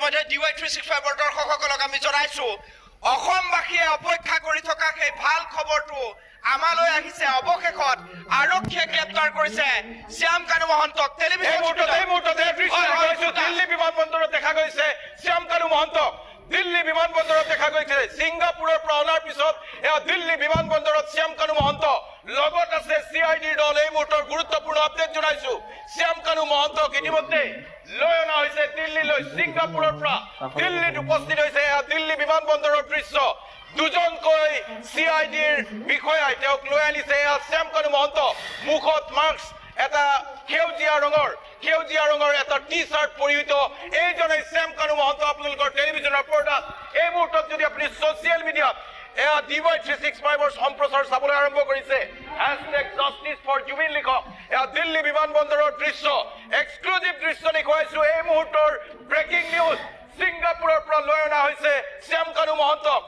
ইতিমধ্যে DY365 দৰ্শকসকলক আমি জনাইছো অসমবাসীয়ে অপেক্ষা কৰি থকা সেই ভাল খবৰটো আমালৈ আহিছে অৱশেষত আৰক্ষীয়ে গ্ৰেপ্তাৰ কৰিছে শ্যাম কানু মহন্তক দিল্লী বিমানবন্দৰত দেখা গৈছে শ্যাম কানু মহন্তক দিল্লী বিমানবন্দৰত দেখা গৈছে সিংগাপুৰৰ পৰা অনাৰ পিছত দিল্লী বিমানবন্দৰত শ্যাম কানু মহন্ত লগত আছে CIDৰ দল এই মুহূৰ্তৰ গুৰুত্বপূৰ্ণ আপডেট জনাইছো শ্যাম কানু মহন্তক ইতিমধ্যে লৈ অনা হৈছে দিল্লীলৈ সিংগাপুৰৰ পৰা দিল্লীত উপস্থিত হৈছে দিল্লী বিমানবন্দৰৰ দৃশ্য দুজনকৈ CIDৰ বিষয়াই তেওঁক লৈ আনিছে শ্যাম কানু মহন্ত মুখত মাস্ক এটা সেউজীয়া ৰঙৰ এটা টি-শাৰ্ট পৰিহিত এইজনে শ্যাম কানু মহন্ত আপোনালোকৰ টেলিভিছনৰ পৰ্দাত এই মুহূৰ্তত যদি আপুনি ছ'চিয়েল মিডিয়াত DY365 সম্প্ৰচাৰ চাবলৈ আৰম্ভ কৰিছে #justice4Jubin লিখক দিল্লী বিমানবন্দৰৰ দৃশ্য এক্সক্লুজিভ দৃশ্য দেখুৱাইছো এই মুহূৰ্তৰ ব্ৰেকিং নিউজ সিংগাপুৰৰ পৰা লৈ অনা হৈছে শ্যাম কানু মহন্তক